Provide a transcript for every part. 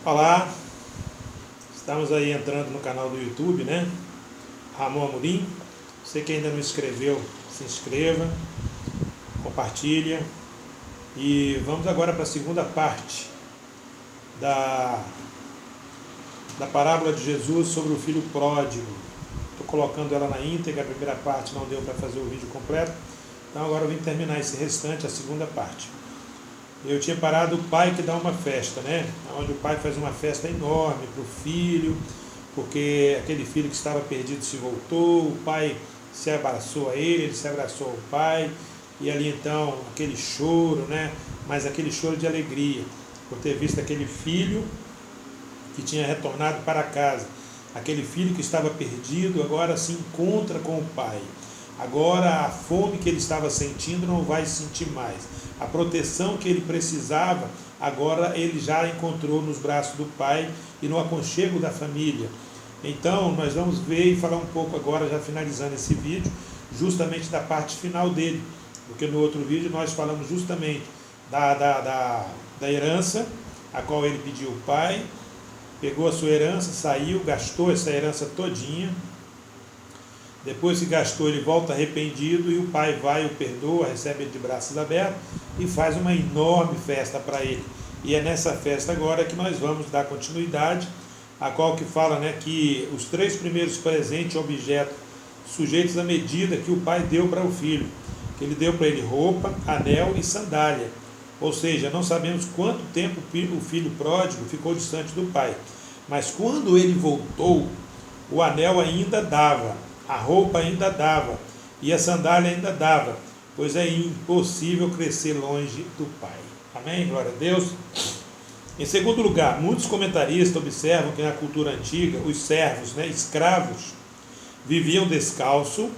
Olá, estamos aí entrando no canal do YouTube, né? Ramon Amorim. Você que ainda não inscreveu, se inscreva, compartilha. E vamos agora para a segunda parte da parábola de Jesus sobre o filho pródigo. Estou colocando ela na íntegra, a primeira parte não deu para fazer o vídeo completo. Então agora eu vim terminar esse restante, a segunda parte. Eu tinha parado o pai que dá uma festa, né? Onde o pai faz uma festa enorme para o filho, porque aquele filho que estava perdido se voltou, o pai se abraçou a ele, ele se abraçou ao pai, e ali então aquele choro, né? Mas aquele choro de alegria, por ter visto aquele filho que tinha retornado para casa. Aquele filho que estava perdido agora se encontra com o pai. Agora a fome que ele estava sentindo não vai sentir mais. A proteção que ele precisava, agora ele já encontrou nos braços do pai e no aconchego da família. Então nós vamos ver e falar um pouco agora, já finalizando esse vídeo, justamente da parte final dele. Porque no outro vídeo nós falamos justamente da herança, a qual ele pediu ao pai, pegou a sua herança, saiu, gastou essa herança todinha. Depois que gastou, ele volta arrependido e o pai vai, o perdoa, recebe ele de braços abertos e faz uma enorme festa para ele. E é nessa festa agora que nós vamos dar continuidade, a qual que fala, né, que os 3 primeiros presentes, objetos, sujeitos à medida que o pai deu para o filho. Que ele deu para ele roupa, anel e sandália. Ou seja, não sabemos quanto tempo o filho pródigo ficou distante do pai. Mas quando ele voltou, o anel ainda dava, a roupa ainda dava e a sandália ainda dava, pois é impossível crescer longe do pai. Amém? Glória a Deus. Em segundo lugar, muitos comentaristas observam que na cultura antiga, os servos, escravos, viviam descalço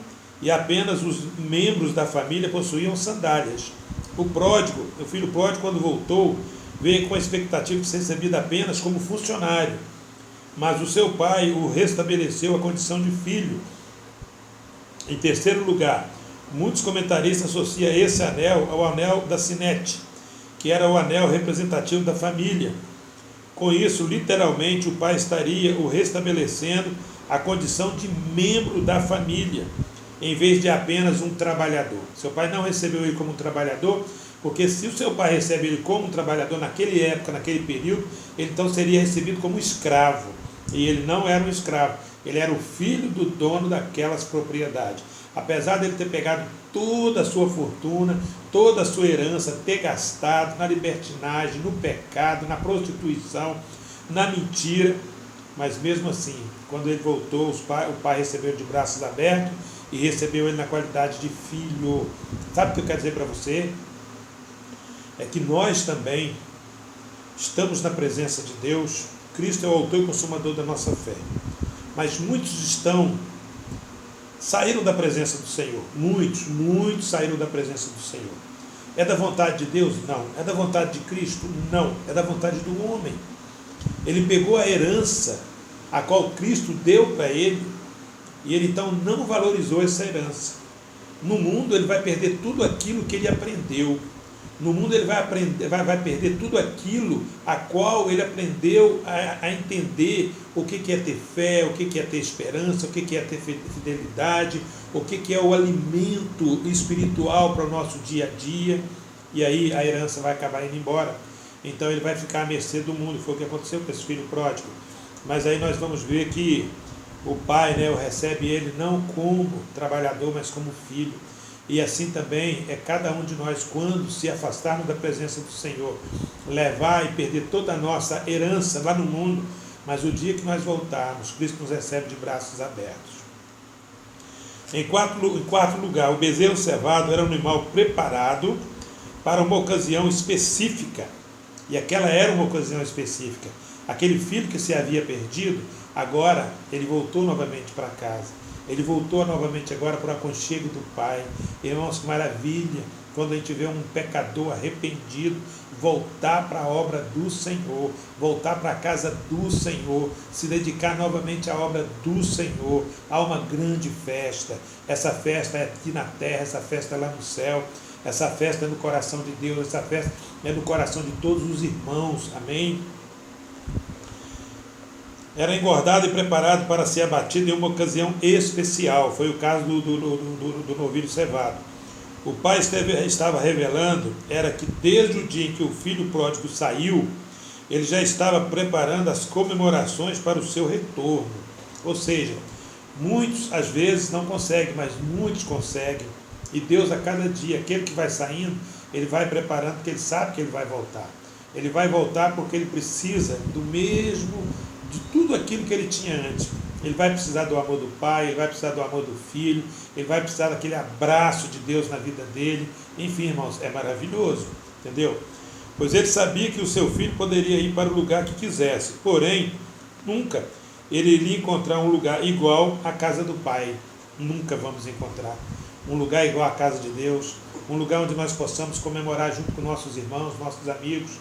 e apenas os membros da família possuíam sandálias. O filho pródigo, quando voltou, veio com a expectativa de ser recebido apenas como funcionário, mas o seu pai o restabeleceu a condição de filho. Em terceiro lugar, muitos comentaristas associam esse anel ao anel da sinete, que era o anel representativo da família. Com isso, literalmente, o pai estaria o restabelecendo a condição de membro da família, em vez de apenas um trabalhador. Seu pai não recebeu ele como um trabalhador, porque se o seu pai recebe ele como um trabalhador naquela época, naquele período, ele então seria recebido como escravo. E ele não era um escravo, ele era o filho do dono daquelas propriedades. Apesar dele ter pegado toda a sua fortuna, toda a sua herança, ter gastado na libertinagem, no pecado, na prostituição, na mentira, mas mesmo assim, quando ele voltou, o pai recebeu ele de braços abertos e recebeu ele na qualidade de filho. Sabe o que eu quero dizer para você? É que nós também estamos na presença de Deus. Cristo é o autor e consumador da nossa fé. Mas muitos saíram da presença do Senhor. Muitos saíram da presença do Senhor. É da vontade de Deus? Não. É da vontade de Cristo? Não. É da vontade do homem. Ele pegou a herança a qual Cristo deu para ele e ele então não valorizou essa herança. No mundo ele vai perder tudo aquilo que ele aprendeu. No mundo ele vai perder tudo aquilo a qual ele aprendeu a entender o que é ter fé, o que é ter esperança, o que é ter fidelidade, o que é o alimento espiritual para o nosso dia a dia. E aí a herança vai acabar indo embora. Então ele vai ficar à mercê do mundo. Foi o que aconteceu com esse filho pródigo. Mas aí nós vamos ver que o pai, recebe ele não como trabalhador, mas como filho. E assim também é cada um de nós, quando se afastarmos da presença do Senhor, levar e perder toda a nossa herança lá no mundo, mas o dia que nós voltarmos, Cristo nos recebe de braços abertos. Em quarto lugar, o bezerro cevado era um animal preparado para uma ocasião específica, e aquela era uma ocasião específica. Aquele filho que se havia perdido, agora ele voltou novamente para casa. Ele voltou novamente agora para o aconchego do Pai. Irmãos, que maravilha quando a gente vê um pecador arrependido voltar para a obra do Senhor, voltar para a casa do Senhor, se dedicar novamente à obra do Senhor. Há uma grande festa. Essa festa é aqui na terra, essa festa é lá no céu, essa festa é no coração de Deus, essa festa é no coração de todos os irmãos. Amém? era engordado e preparado para ser abatido em uma ocasião especial. Foi o caso do novilho cevado. O pai estava revelando era que desde o dia em que o filho pródigo saiu, ele já estava preparando as comemorações para o seu retorno. Ou seja, muitos às vezes não conseguem, mas muitos conseguem. E Deus a cada dia, aquele que vai saindo, ele vai preparando, porque ele sabe que ele vai voltar. Ele vai voltar porque ele precisa do mesmo, de tudo aquilo que ele tinha antes. Ele vai precisar do amor do pai, ele vai precisar do amor do filho, ele vai precisar daquele abraço de Deus na vida dele. Enfim, irmãos, é maravilhoso, entendeu? Pois ele sabia que o seu filho poderia ir para o lugar que quisesse, porém, nunca ele iria encontrar um lugar igual à casa do pai. Nunca vamos encontrar um lugar igual à casa de Deus, um lugar onde nós possamos comemorar junto com nossos irmãos, nossos amigos,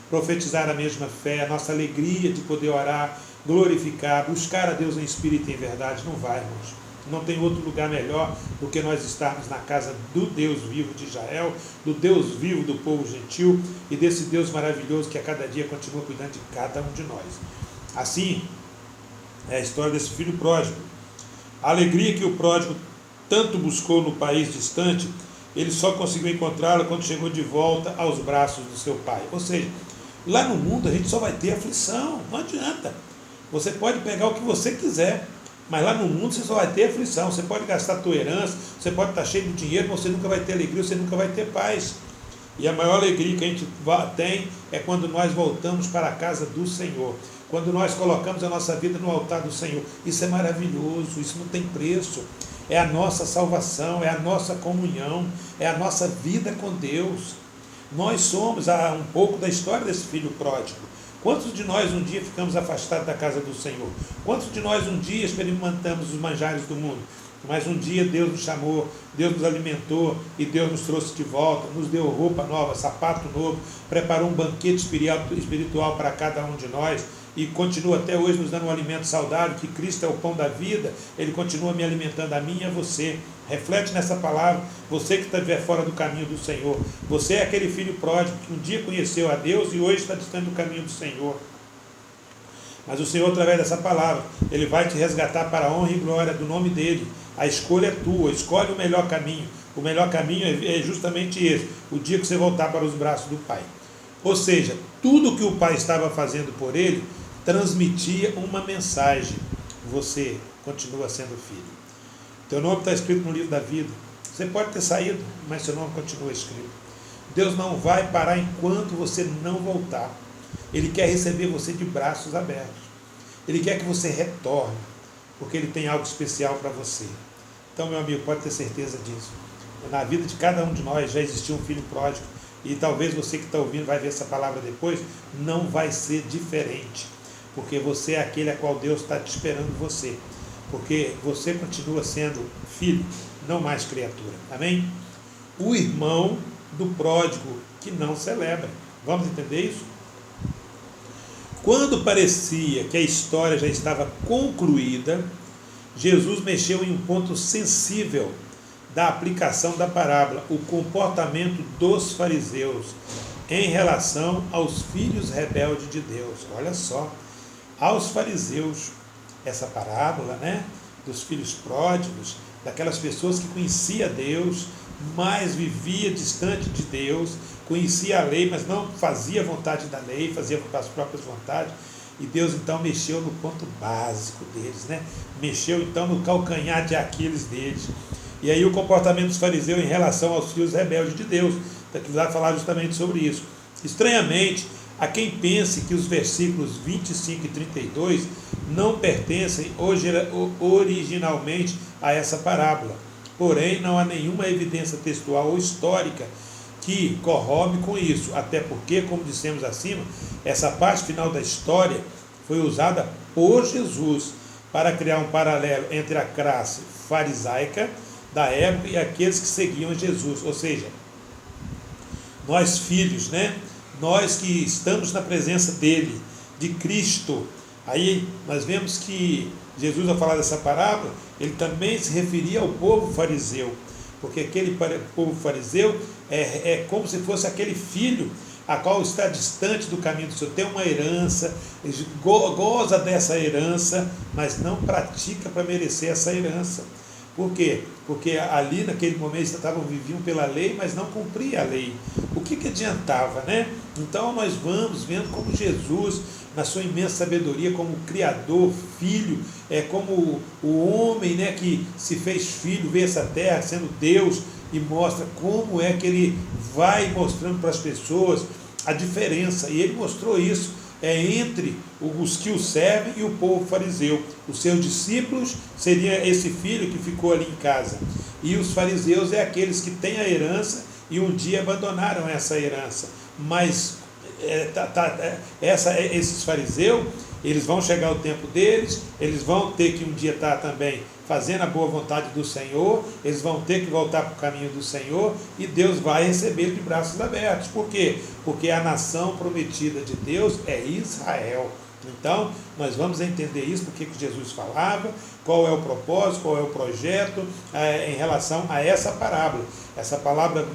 profetizar a mesma fé, a nossa alegria de poder orar, glorificar, buscar a Deus em espírito e em verdade. Não vai, irmãos. Não tem outro lugar melhor do que nós estarmos na casa do Deus vivo de Israel, do Deus vivo do povo gentil e desse Deus maravilhoso que a cada dia continua cuidando de cada um de nós. Assim, é a história desse filho pródigo. A alegria que o pródigo tanto buscou no país distante, ele só conseguiu encontrá-la quando chegou de volta aos braços do seu pai. Ou seja, lá no mundo a gente só vai ter aflição, não adianta. Você pode pegar o que você quiser, mas lá no mundo você só vai ter aflição. Você pode gastar a tua herança, você pode estar cheio de dinheiro, mas você nunca vai ter alegria, você nunca vai ter paz. E a maior alegria que a gente tem é quando nós voltamos para a casa do Senhor. Quando nós colocamos a nossa vida no altar do Senhor. Isso é maravilhoso, isso não tem preço. É a nossa salvação, é a nossa comunhão, é a nossa vida com Deus. Nós somos um pouco da história desse filho pródigo. Quantos de nós um dia ficamos afastados da casa do Senhor? Quantos de nós um dia experimentamos os manjares do mundo? Mas um dia Deus nos chamou, Deus nos alimentou e Deus nos trouxe de volta, nos deu roupa nova, sapato novo, preparou um banquete espiritual para cada um de nós e continua até hoje nos dando um alimento saudável, que Cristo é o pão da vida. Ele continua me alimentando a mim e a você. Reflete nessa palavra, você que estiver fora do caminho do Senhor. Você é aquele filho pródigo que um dia conheceu a Deus e hoje está distante do caminho do Senhor. Mas o Senhor, através dessa palavra, Ele vai te resgatar para a honra e glória do nome dEle. A escolha é tua, escolhe o melhor caminho. O melhor caminho é justamente esse, o dia que você voltar para os braços do Pai. Ou seja, tudo que o Pai estava fazendo por ele, transmitia uma mensagem. Você continua sendo filho. Teu nome está escrito no livro da vida. Você pode ter saído, mas seu nome continua escrito. Deus não vai parar enquanto você não voltar. Ele quer receber você de braços abertos. Ele quer que você retorne, porque Ele tem algo especial para você. Então, meu amigo, pode ter certeza disso. Na vida de cada um de nós já existiu um filho pródigo. E talvez você que está ouvindo vai ver essa palavra depois, não vai ser diferente. Porque você é aquele a qual Deus está te esperando você. Porque você continua sendo filho, não mais criatura. Amém? O irmão do pródigo que não celebra. Vamos entender isso? Quando parecia que a história já estava concluída, Jesus mexeu em um ponto sensível da aplicação da parábola, o comportamento dos fariseus em relação aos filhos rebeldes de Deus. Olha só, aos fariseus, essa parábola, né, dos filhos pródigos, daquelas pessoas que conheciam Deus, mas vivia distante de Deus, conhecia a lei, mas não fazia a vontade da lei, fazia as próprias vontades. E Deus então mexeu no ponto básico deles, né? Mexeu então no calcanhar de Aquiles deles. E aí o comportamento dos fariseus em relação aos filhos rebeldes de Deus, que vai falar justamente sobre isso. Estranhamente, a quem pense que os versículos 25 e 32 não pertencem originalmente a essa parábola. Porém, não há nenhuma evidência textual ou histórica que corrobe com isso, até porque, como dissemos acima, essa parte final da história foi usada por Jesus para criar um paralelo entre a classe farisaica da época e aqueles que seguiam Jesus. Ou seja, nós filhos, né? Nós que estamos na presença dele, de Cristo. Aí nós vemos que Jesus, ao falar dessa parábola, ele também se referia ao povo fariseu, porque aquele povo fariseu é como se fosse aquele filho a qual está distante do caminho do Senhor, tem uma herança, goza dessa herança, mas não pratica para merecer essa herança. Por quê? Porque ali naquele momento viviam pela lei, mas não cumpriam a lei. O que adiantava, né? Então nós vamos vendo como Jesus, na sua imensa sabedoria, como Criador, Filho, como o homem, né, que se fez filho, veio a essa terra sendo Deus, e mostra como é que ele vai mostrando para as pessoas a diferença. E ele mostrou isso entre os que o servem e o povo fariseu. Os seus discípulos seria esse filho que ficou ali em casa, e os fariseus aqueles que têm a herança e um dia abandonaram essa herança. Mas esses fariseus, eles vão chegar o tempo deles, eles vão ter que um dia estar também fazendo a boa vontade do Senhor, eles vão ter que voltar para o caminho do Senhor, e Deus vai receber de braços abertos. Por quê? Porque a nação prometida de Deus é Israel. Então, nós vamos entender isso, porque que Jesus falava, qual é o propósito, qual é o projeto em relação a essa parábola. Essa palavra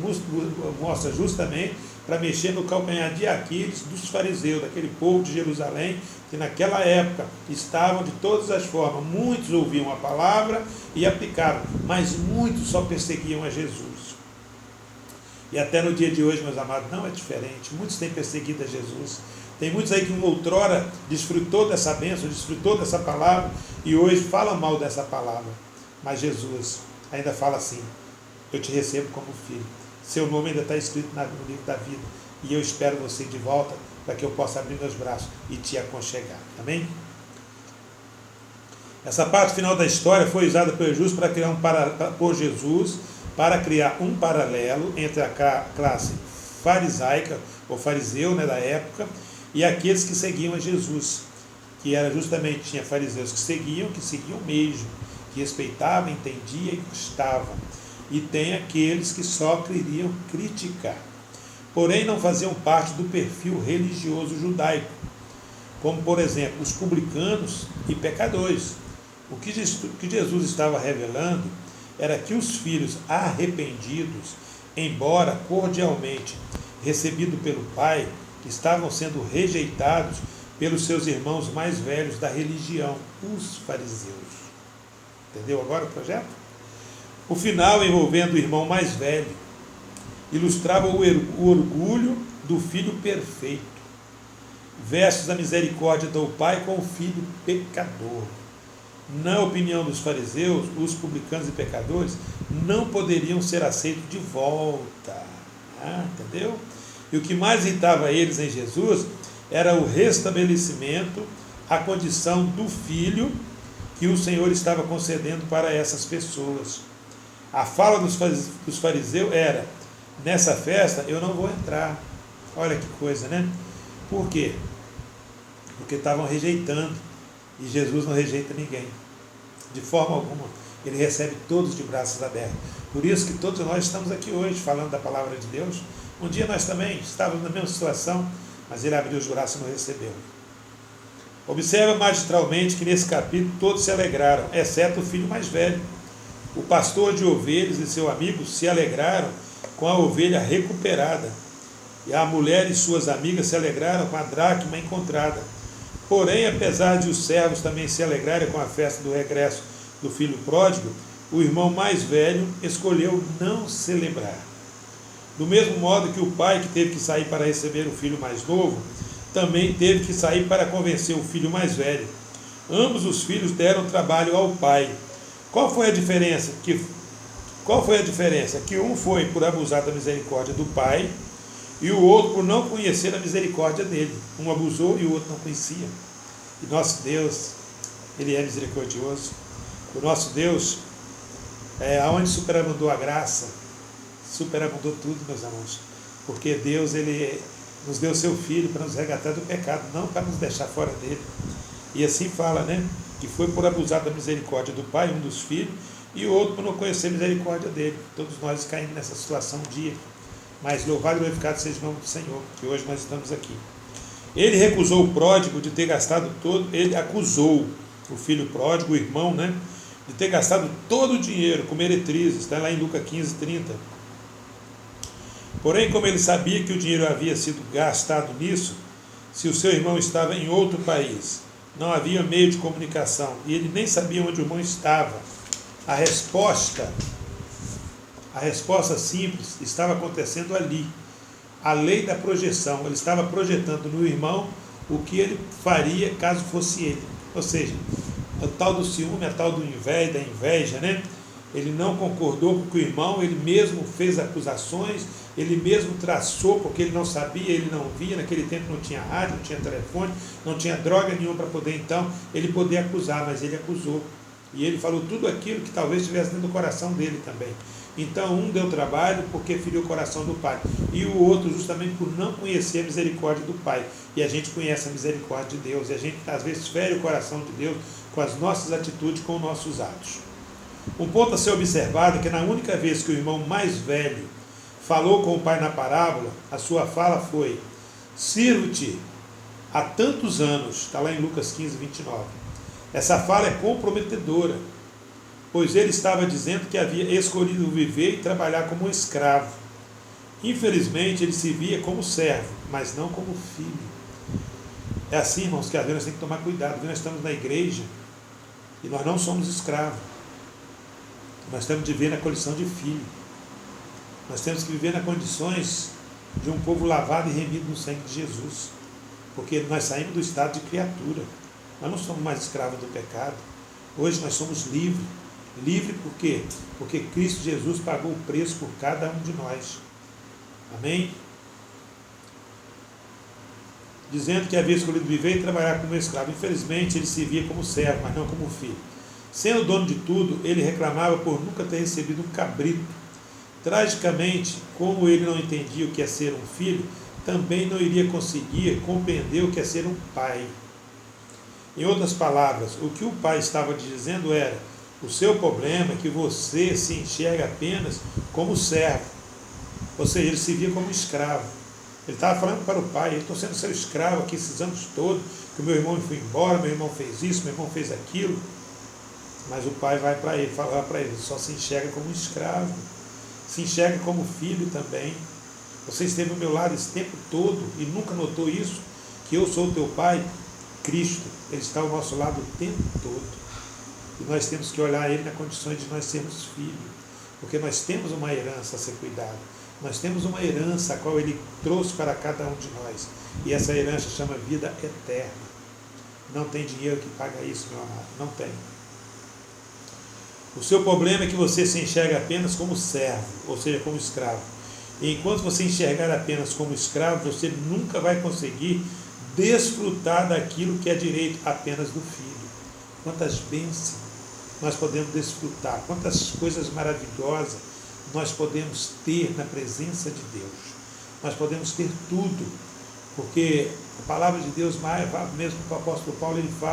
mostra justamente para mexer no calcanhar de Aquiles dos fariseus, daquele povo de Jerusalém, que naquela época estavam de todas as formas. Muitos ouviam a palavra e aplicavam, mas muitos só perseguiam a Jesus. E até no dia de hoje, meus amados, não é diferente. Muitos têm perseguido a Jesus. Tem muitos aí que outrora desfrutou dessa bênção, desfrutou dessa palavra, e hoje falam mal dessa palavra. Mas Jesus ainda fala assim: eu te recebo como filho. Seu nome ainda está escrito no livro da vida, e eu espero você de volta para que eu possa abrir meus braços e te aconchegar. Amém? Essa parte final da história foi usada por Jesus para criar um paralelo entre a classe farisaica, ou fariseu, né, da época, e aqueles que seguiam a Jesus, que era justamente, tinha fariseus que seguiam mesmo, que respeitavam, entendiam e gostavam. E tem aqueles que só queriam criticar, porém não faziam parte do perfil religioso judaico, como, por exemplo, os publicanos e pecadores. O que Jesus estava revelando era que os filhos arrependidos, embora cordialmente recebidos pelo Pai, estavam sendo rejeitados pelos seus irmãos mais velhos da religião, os fariseus. Entendeu agora o projeto? O final, envolvendo o irmão mais velho, ilustrava o orgulho do filho perfeito, versus a misericórdia do pai com o filho pecador. Na opinião dos fariseus, os publicanos e pecadores não poderiam ser aceitos de volta. Entendeu? E o que mais irritava eles em Jesus era o restabelecimento, a condição do filho que o Senhor estava concedendo para essas pessoas. A fala dos fariseus era: nessa festa eu não vou entrar. Olha que coisa, né? Por quê? Porque estavam rejeitando, e Jesus não rejeita ninguém, de forma alguma. Ele recebe todos de braços abertos. Por isso que todos nós estamos aqui hoje falando da palavra de Deus. Um dia nós também estávamos na mesma situação, mas ele abriu os braços e nos recebeu. Observa magistralmente que nesse capítulo todos se alegraram, exceto o filho mais velho. O pastor de ovelhas e seu amigo se alegraram com a ovelha recuperada, e a mulher e suas amigas se alegraram com a dracma encontrada. Porém, apesar de os servos também se alegrarem com a festa do regresso do filho pródigo, o irmão mais velho escolheu não celebrar. Do mesmo modo que o pai, que teve que sair para receber o filho mais novo, também teve que sair para convencer o filho mais velho. Ambos os filhos deram trabalho ao pai. Qual foi a diferença? Que um foi por abusar da misericórdia do pai, e o outro por não conhecer a misericórdia dele. Um abusou e o outro não conhecia. E nosso Deus, ele é misericordioso. O nosso Deus, aonde superabundou a graça, superabundou tudo, meus irmãos. Porque Deus, ele nos deu seu Filho para nos resgatar do pecado, não para nos deixar fora dele. E assim fala, né? Que foi por abusar da misericórdia do pai, um dos filhos, e o outro por não conhecer a misericórdia dele. Todos nós caímos nessa situação um dia. Mas louvado e glorificado seja o nome do Senhor, que hoje nós estamos aqui. Ele recusou o pródigo de ter gastado todo, ele acusou o filho pródigo, o irmão, né? De ter gastado todo o dinheiro com meretrizes, está lá em Lucas 15:30. Porém, como ele sabia que o dinheiro havia sido gastado nisso, se o seu irmão estava em outro país, não havia meio de comunicação, e ele nem sabia onde o irmão estava. A resposta simples estava acontecendo ali. A lei da projeção. Ele estava projetando no irmão o que ele faria caso fosse ele. Ou seja, o tal do ciúme, a tal da inveja, né? Ele não concordou com o irmão, ele mesmo fez acusações, ele mesmo traçou, porque ele não sabia, ele não via, naquele tempo não tinha rádio, não tinha telefone, não tinha droga nenhuma para poder, então, ele poder acusar, mas ele acusou. E ele falou tudo aquilo que talvez estivesse dentro do coração dele também. Então, um deu trabalho porque feriu o coração do pai, e o outro justamente por não conhecer a misericórdia do pai. E a gente conhece a misericórdia de Deus, e a gente às vezes fere o coração de Deus com as nossas atitudes, com os nossos atos. Um ponto a ser observado é que na única vez que o irmão mais velho falou com o pai na parábola, a sua fala foi: sirvo-te há tantos anos, está lá em Lucas 15, 29. Essa fala é comprometedora, pois ele estava dizendo que havia escolhido viver e trabalhar como um escravo. Infelizmente, ele se via como servo, mas não como filho. É assim, irmãos, que às vezes nós temos que tomar cuidado. Nós estamos na igreja e nós não somos escravos. Nós temos de viver na condição de filho. Nós temos que viver nas condições de um povo lavado e remido no sangue de Jesus. Porque nós saímos do estado de criatura. Nós não somos mais escravos do pecado. Hoje nós somos livres. Livre por quê? Porque Cristo Jesus pagou o preço por cada um de nós. Amém? Dizendo que havia escolhido viver e trabalhar como escravo. Infelizmente, ele se via como servo, mas não como filho. Sendo dono de tudo, ele reclamava por nunca ter recebido um cabrito. Tragicamente, como ele não entendia o que é ser um filho, também não iria conseguir compreender o que é ser um pai. Em outras palavras, o que o pai estava dizendo era: o seu problema é que você se enxerga apenas como servo. Ou seja, ele se via como escravo. Ele estava falando para o pai: eu estou sendo seu escravo aqui esses anos todos, que o meu irmão foi embora, meu irmão fez isso, meu irmão fez aquilo. Mas o pai vai para ele, falar para ele: só se enxerga como escravo, se enxerga como filho também. Você esteve ao meu lado esse tempo todo e nunca notou isso, que eu sou o teu pai? Cristo, ele está ao nosso lado o tempo todo. E nós temos que olhar ele nas condições de nós sermos filhos, porque nós temos uma herança a ser cuidada. Nós temos uma herança a qual ele trouxe para cada um de nós. E essa herança chama vida eterna. Não tem dinheiro que paga isso, meu amado. Não tem. O seu problema é que você se enxerga apenas como servo, ou seja, como escravo. E enquanto você enxergar apenas como escravo, você nunca vai conseguir desfrutar daquilo que é direito apenas do filho. Quantas bênçãos nós podemos desfrutar, quantas coisas maravilhosas nós podemos ter na presença de Deus. Nós podemos ter tudo, porque a palavra de Deus, mesmo com o apóstolo Paulo, ele fala: